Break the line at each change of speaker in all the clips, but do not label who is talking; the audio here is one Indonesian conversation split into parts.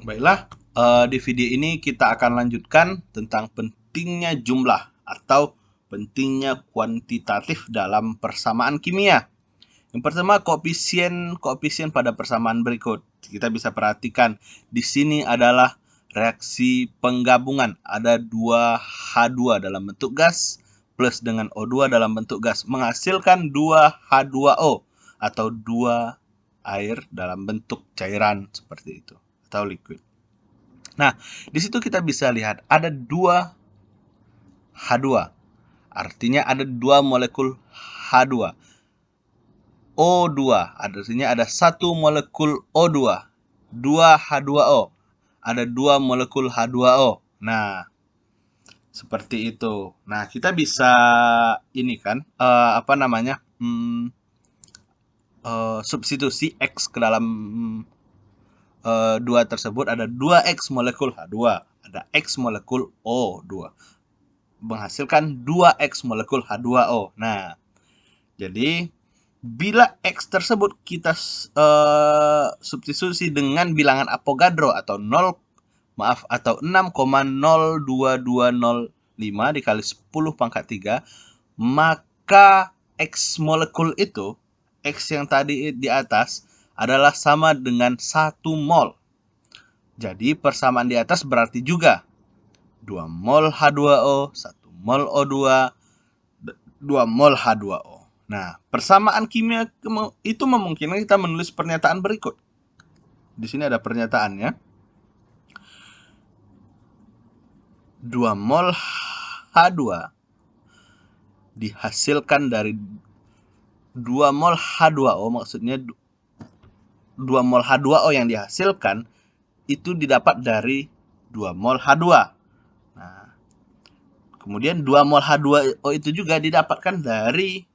Baiklah, di video ini kita akan lanjutkan tentang pentingnya jumlah atau pentingnya kuantitatif dalam persamaan kimia. Yang pertama, koefisien pada persamaan berikut. Kita bisa perhatikan di sini adalah reaksi penggabungan. Ada 2H2 dalam bentuk gas plus dengan O2 dalam bentuk gas menghasilkan 2H2O atau 2 air dalam bentuk cairan seperti itu atau liquid. Nah, di situ kita bisa lihat ada 2H2. Artinya ada 2 molekul H2. O2, artinya ada 1 molekul O2. 2H2O, ada 2 molekul H2O. Nah, seperti itu. Nah, kita bisa ini kan, substitusi X ke dalam 2 tersebut. Ada 2X molekul H2, ada X molekul O2. Menghasilkan 2X molekul H2O. Nah, jadi bila X tersebut kita substitusi dengan bilangan Avogadro atau 6,02205 dikali 10 pangkat 3, maka X molekul itu, X yang tadi di atas, adalah sama dengan 1 mol. Jadi persamaan di atas berarti juga 2 mol H2O, 1 mol O2, 2 mol H2O. Nah, persamaan kimia itu memungkinkan kita menulis pernyataan berikut. Di sini ada pernyataannya. 2 mol H2 dihasilkan dari 2 mol H2O, maksudnya 2 mol H2O yang dihasilkan itu didapat dari 2 mol H2. Nah, kemudian 2 mol H2O itu juga didapatkan dari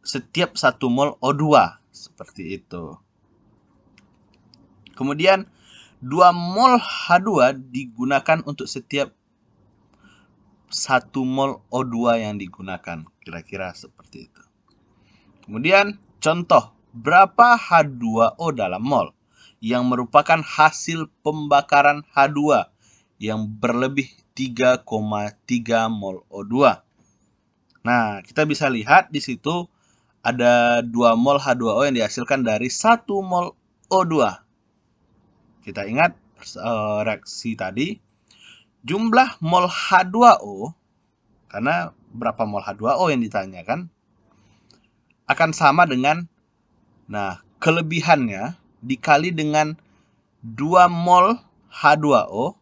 setiap 1 mol O2, seperti itu. Kemudian 2 mol H2 digunakan untuk setiap 1 mol O2 yang digunakan, kira-kira seperti itu. Kemudian contoh, berapa H2O dalam mol yang merupakan hasil pembakaran H2 yang berlebih 3,3 mol O2. Nah, kita bisa lihat di situ ada 2 mol H2O yang dihasilkan dari 1 mol O2. Kita ingat reaksi tadi, jumlah mol H2O, karena berapa mol H2O yang ditanyakan, akan sama dengan, nah, kelebihannya dikali dengan 2 mol H2O,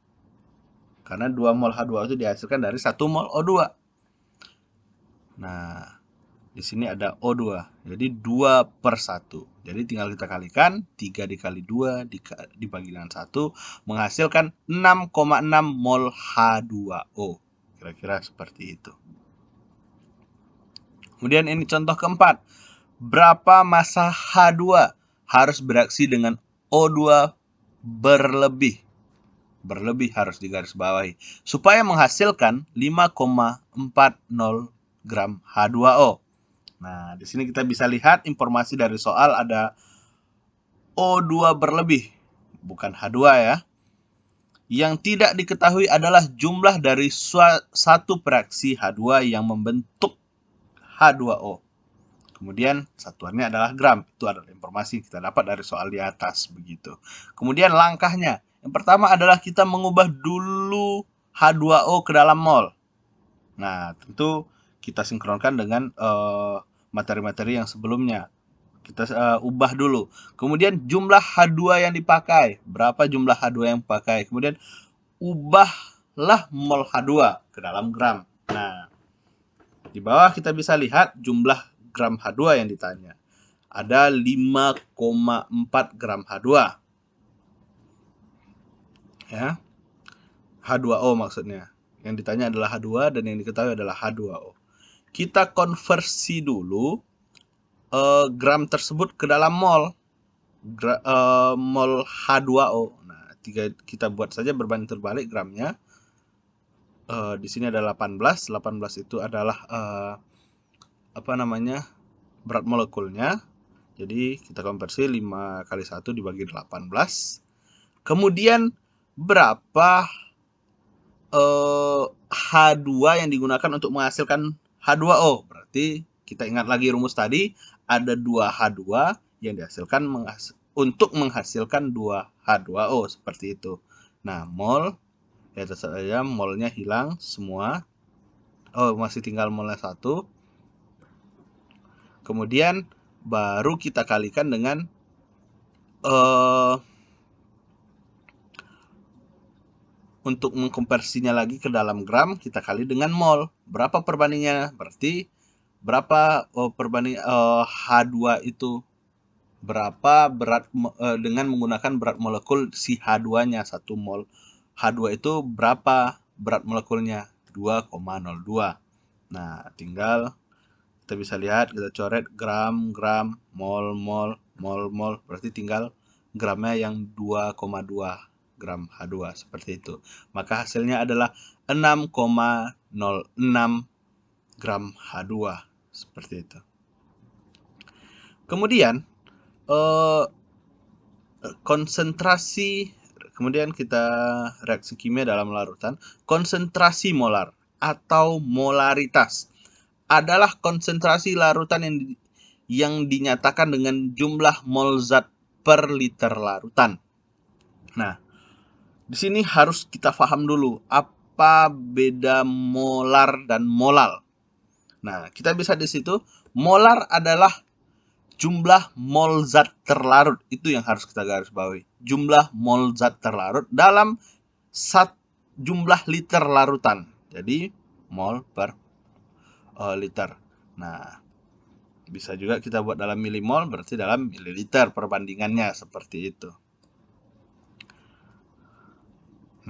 karena 2 mol H2O itu dihasilkan dari 1 mol O2. Nah, di sini ada O2, jadi 2 per 1. Jadi tinggal kita kalikan, 3 dikali 2 dibagi dengan 1, menghasilkan 6,6 mol H2O. Kira-kira seperti itu. Kemudian ini contoh keempat. Berapa massa H2 harus bereaksi dengan O2 berlebih? Berlebih harus digarisbawahi. Supaya menghasilkan 5,40 gram H2O. Nah, di sini kita bisa lihat informasi dari soal ada O2 berlebih, bukan H2 ya. Yang tidak diketahui adalah jumlah dari satu fraksi H2 yang membentuk H2O. Kemudian satuannya adalah gram. Itu adalah informasi yang kita dapat dari soal di atas, begitu. Kemudian langkahnya. Yang pertama adalah kita mengubah dulu H2O ke dalam mol. Nah, tentu kita sinkronkan dengan materi-materi yang sebelumnya. Kita ubah dulu. Kemudian jumlah H2 yang dipakai. Berapa jumlah H2 yang dipakai. Kemudian ubahlah mol H2 ke dalam gram. Nah, di bawah kita bisa lihat jumlah gram H2 yang ditanya. Ada 5,4 gram H2. Ya. H2O maksudnya. Yang ditanya adalah H2 dan yang diketahui adalah H2O. Kita konversi dulu gram tersebut ke dalam mol. Mol H2O. Nah, kita buat saja berbanding terbalik gramnya. Di sini ada 18. 18 itu adalah berat molekulnya. Jadi kita konversi 5 kali 1 dibagi 18. Kemudian berapa H2 yang digunakan untuk menghasilkan H2O. Berarti kita ingat lagi rumus tadi, ada 2 H2 yang dihasilkan untuk menghasilkan 2 H2O seperti itu. Nah, mol ya saja molnya hilang semua. Oh, masih tinggal molnya 1. Kemudian baru kita kalikan dengan untuk mengkonversinya lagi ke dalam gram, kita kali dengan mol. Berapa perbandingannya? Berarti berapa perbanding H2 itu berapa berat dengan menggunakan berat molekul si H2-nya 1 mol. H2 itu berapa berat molekulnya? 2,02. Nah, tinggal kita bisa lihat, kita coret gram, gram, mol, mol, mol, mol. Berarti tinggal gramnya yang 2,2 gram H2 seperti itu. Maka hasilnya adalah 6,06 gram H2 seperti itu. Kemudian konsentrasi, kemudian kita reaksi kimia dalam larutan. Konsentrasi molar atau molaritas adalah konsentrasi larutan yang dinyatakan dengan jumlah mol zat per liter larutan. Nah, di sini harus kita paham dulu apa beda molar dan molal. Nah, kita bisa di situ, molar adalah jumlah mol zat terlarut, itu yang harus kita garis bawahi. Jumlah mol zat terlarut dalam jumlah liter larutan. Jadi mol per liter. Nah, bisa juga kita buat dalam milimol, berarti dalam mililiter perbandingannya seperti itu.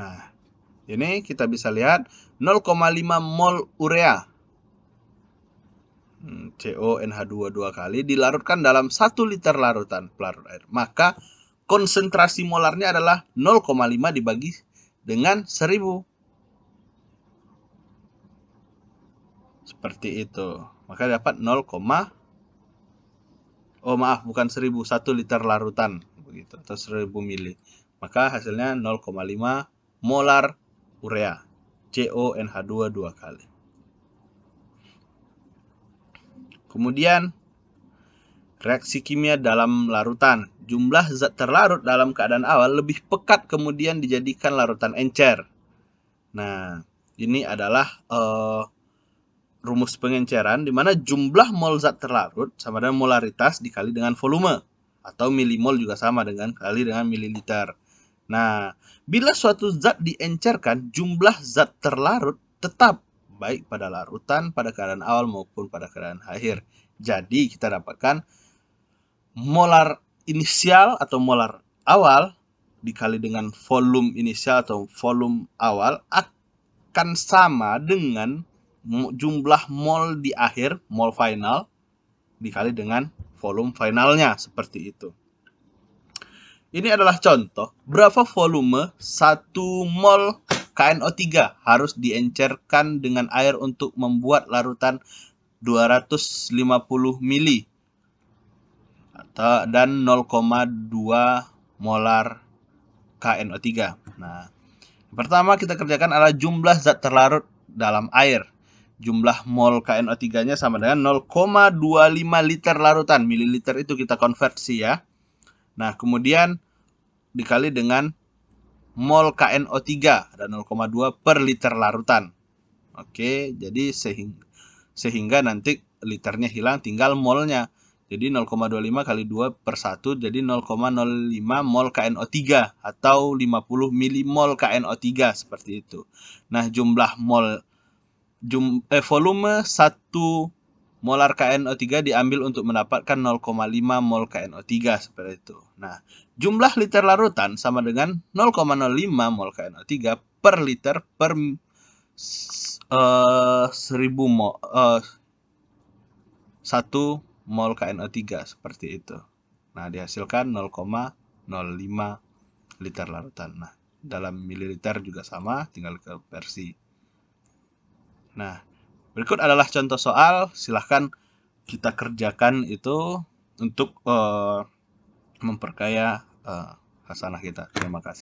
Nah, ini kita bisa lihat 0,5 mol urea CONH2 2 kali dilarutkan dalam 1 liter larutan pelarut air. Maka konsentrasi molarnya adalah 0,5 dibagi dengan 1000. Seperti itu. Maka dapat 0, bukan 1000, 1 liter larutan begitu, atau 1000 mili. Maka hasilnya 0,5 molar urea CONH2 2 kali. Kemudian reaksi kimia dalam larutan. Jumlah zat terlarut dalam keadaan awal lebih pekat kemudian dijadikan larutan encer. Nah, ini adalah rumus pengenceran di mana jumlah mol zat terlarut sama dengan molaritas dikali dengan volume, atau milimol juga sama dengan kali dengan mililiter. Nah, bila suatu zat diencerkan, jumlah zat terlarut tetap baik pada larutan, pada keadaan awal maupun pada keadaan akhir. Jadi kita dapatkan molar inisial atau molar awal dikali dengan volume inisial atau volume awal akan sama dengan jumlah mol di akhir, mol final, dikali dengan volume finalnya, seperti itu. Ini adalah contoh berapa volume 1 mol KNO3 harus diencerkan dengan air untuk membuat larutan 250 mili dan 0,2 molar KNO3. Nah, pertama kita kerjakan adalah jumlah zat terlarut dalam air. Jumlah mol KNO3-nya sama dengan 0,25 liter larutan. Mililiter itu kita konversi ya. Nah, kemudian dikali dengan mol KNO3 ada 0,2 per liter larutan. Oke, jadi sehingga nanti liternya hilang, tinggal molnya. Jadi 0,25 kali 2 per 1 jadi 0,05 mol KNO3 atau 50 milimol KNO3 seperti itu. Nah, jumlah volume 1 molar KNO3 diambil untuk mendapatkan 0,5 mol KNO3 seperti itu. Nah, jumlah liter larutan sama dengan 0,05 mol KNO3 per liter per 1000 mol 1 mol KNO3 seperti itu. Nah, dihasilkan 0,05 liter larutan. Nah, dalam mililiter juga sama, tinggal konversi. Nah, berikut adalah contoh soal. Silahkan kita kerjakan itu untuk memperkaya hasanah kita. Terima kasih.